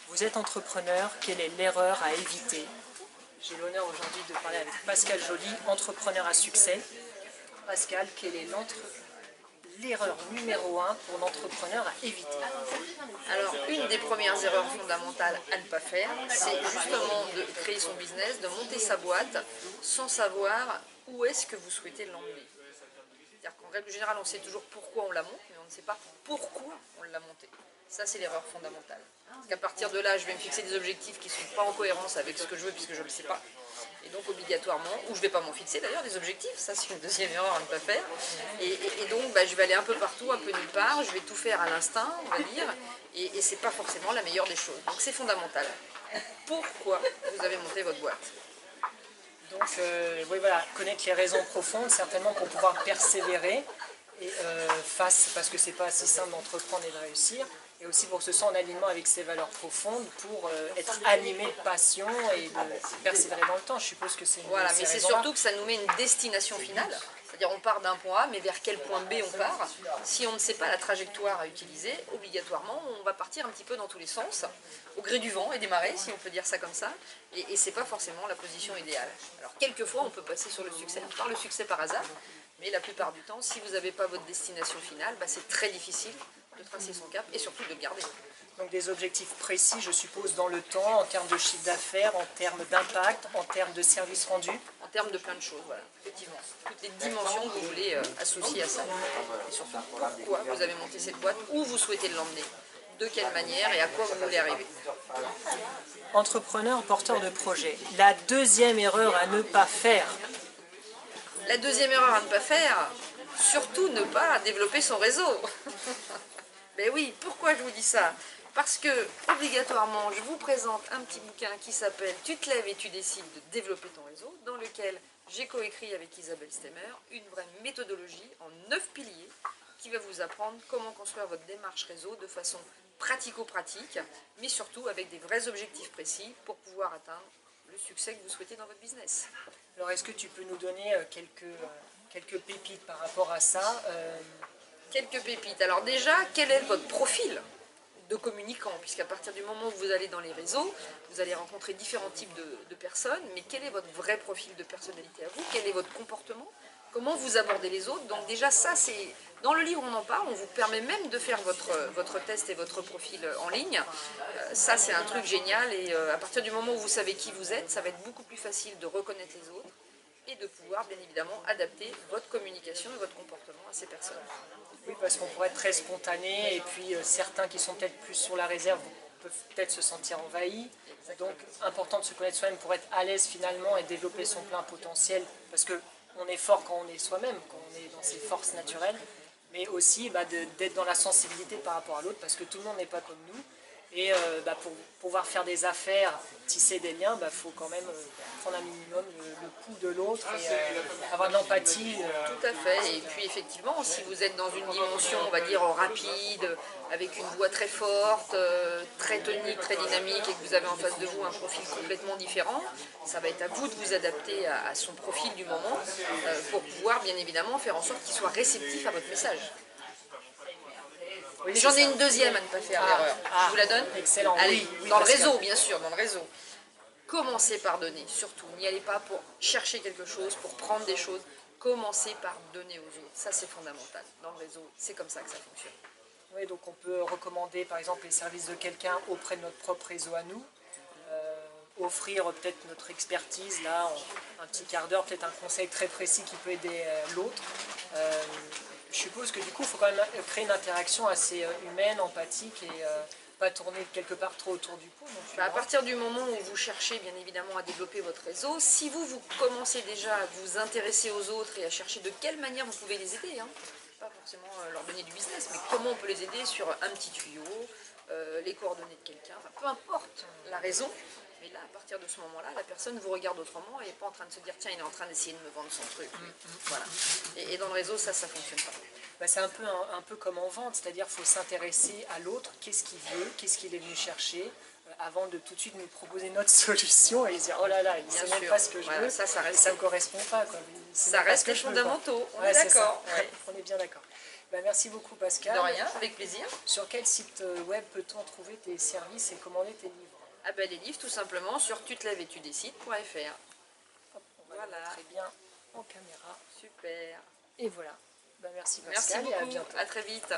Vous êtes entrepreneur, quelle est l'erreur à éviter? J'ai l'honneur aujourd'hui de parler avec Pascal Joly, entrepreneur à succès. Pascal, quelle est l'erreur numéro 1 pour l'entrepreneur à éviter? Alors, une des premières erreurs fondamentales à ne pas faire, c'est justement de créer son business, de monter sa boîte sans savoir où est-ce que vous souhaitez l'emmener. C'est-à-dire qu'en règle générale, on sait toujours pourquoi on la monte, mais on ne sait pas pourquoi on l'a montée. Ça, c'est l'erreur fondamentale. Parce qu'à partir de là, je vais me fixer des objectifs qui ne sont pas en cohérence avec ce que je veux, puisque je ne le sais pas. Et donc, obligatoirement, ou je ne vais pas m'en fixer d'ailleurs, des objectifs, ça c'est une deuxième erreur à ne pas faire. Et donc, je vais aller un peu partout, un peu nulle part, je vais tout faire à l'instinct, on va dire, et ce n'est pas forcément la meilleure des choses. Donc, c'est fondamental. Pourquoi vous avez monté votre boîte? Donc, oui, voilà, connaître les raisons profondes, certainement pour pouvoir persévérer et parce que c'est pas si simple d'entreprendre et de réussir, et aussi pour que ce soit en alignement avec ses valeurs profondes, pour être animé de passion et de persévérer dans le temps. Je suppose que c'est Voilà, mais c'est surtout que ça nous met une destination finale. C'est-à-dire on part d'un point A, mais vers quel point B on part? Si on ne sait pas la trajectoire à utiliser, obligatoirement, on va partir un petit peu dans tous les sens, au gré du vent et des marées, si on peut dire ça comme ça, et ce n'est pas forcément la position idéale. Alors quelquefois, on peut passer sur le succès, par le succès par hasard, mais la plupart du temps, si vous n'avez pas votre destination finale, c'est très difficile de tracer son cap et surtout de le garder. Donc des objectifs précis, je suppose, dans le temps, en termes de chiffre d'affaires, en termes d'impact, en termes de services rendus. En termes de plein de choses, voilà, effectivement. Toutes les dimensions que vous voulez associer à ça. Et surtout, pourquoi vous avez monté cette boîte, où vous souhaitez l'emmener, de quelle manière et à quoi vous voulez arriver. Entrepreneur, porteur de projet. La deuxième erreur à ne pas faire. La deuxième erreur à ne pas faire, surtout ne pas développer son réseau. Ben oui, pourquoi je vous dis ça? Parce que, obligatoirement, je vous présente un petit bouquin qui s'appelle « Tu te lèves et tu décides de développer ton réseau », dans lequel j'ai coécrit avec Isabelle Stemmer une vraie méthodologie en 9 piliers qui va vous apprendre comment construire votre démarche réseau de façon pratico-pratique, mais surtout avec des vrais objectifs précis pour pouvoir atteindre le succès que vous souhaitez dans votre business. Alors, est-ce que tu peux nous donner quelques pépites par rapport à ça? Quelques pépites. Alors déjà, quel est votre profil de communicant? Puisqu'à partir du moment où vous allez dans les réseaux, vous allez rencontrer différents types de personnes, mais quel est votre vrai profil de personnalité à vous? Quel est votre comportement? Comment vous abordez les autres? Donc déjà ça, c'est dans le livre on en parle, on vous permet même de faire votre test et votre profil en ligne. Ça c'est un truc génial, et à partir du moment où vous savez qui vous êtes, ça va être beaucoup plus facile de reconnaître les autres et de pouvoir bien évidemment adapter votre communication et votre comportement à ces personnes. Oui, parce qu'on pourrait être très spontané, et puis certains qui sont peut-être plus sur la réserve peuvent peut-être se sentir envahis. Donc, important de se connaître soi-même pour être à l'aise finalement et développer son plein potentiel, parce qu'on est fort quand on est soi-même, quand on est dans ses forces naturelles, mais aussi d'être dans la sensibilité par rapport à l'autre, parce que tout le monde n'est pas comme nous. Et pour pouvoir faire des affaires, tisser des liens, faut quand même prendre un minimum le pouls de l'autre et avoir de l'empathie. Tout à fait. Et puis effectivement, si vous êtes dans une dimension, on va dire, rapide, avec une voix très forte, très tonique, très dynamique, et que vous avez en face de vous un profil complètement différent, ça va être à vous de vous adapter à son profil du moment pour pouvoir bien évidemment faire en sorte qu'il soit réceptif à votre message. Oui, j'en ai une deuxième à ne pas faire, l'erreur. Je vous la donne? Excellent. Allez, oui, dans le réseau, bien sûr, dans le réseau. Commencez par donner, surtout. N'y allez pas pour chercher quelque chose, pour prendre des choses. Commencez par donner aux autres. Ça, c'est fondamental. Dans le réseau, c'est comme ça que ça fonctionne. Oui, donc on peut recommander par exemple les services de quelqu'un auprès de notre propre réseau à nous. Offrir peut-être notre expertise, là, en un petit quart d'heure, peut-être un conseil très précis qui peut aider l'autre. Je suppose que du coup, il faut quand même créer une interaction assez humaine, empathique, et pas tourner quelque part trop autour du pot. À partir du moment où vous cherchez bien évidemment à développer votre réseau, si vous commencez déjà à vous intéresser aux autres et à chercher de quelle manière vous pouvez les aider, pas forcément leur donner du business, mais comment on peut les aider sur un petit tuyau, les coordonnées de quelqu'un, peu importe la raison. Mais là, à partir de ce moment-là, la personne vous regarde autrement et n'est pas en train de se dire « tiens, il est en train d'essayer de me vendre son truc ». Voilà. Et dans le réseau, ça ne fonctionne pas. C'est un peu comme en vente, c'est-à-dire qu'il faut s'intéresser à l'autre, qu'est-ce qu'il veut, qu'est-ce qu'il est venu chercher, avant de tout de suite nous proposer notre solution et dire « oh là là, il ne sait même pas ce que je veux, ça ne correspond pas ». Ça reste les fondamentaux, on est d'accord. On est bien d'accord. Bah, merci beaucoup Pascal. De rien, avec plaisir. Sur quel site web peut-on trouver tes services et commander tes livres? Ah ben les livres tout simplement sur tutelèves-et-tu-décides.fr. On va le mettre très bien en caméra. Super. Et voilà. Bah, merci Merci Pascal et à beaucoup, bientôt. à très vite.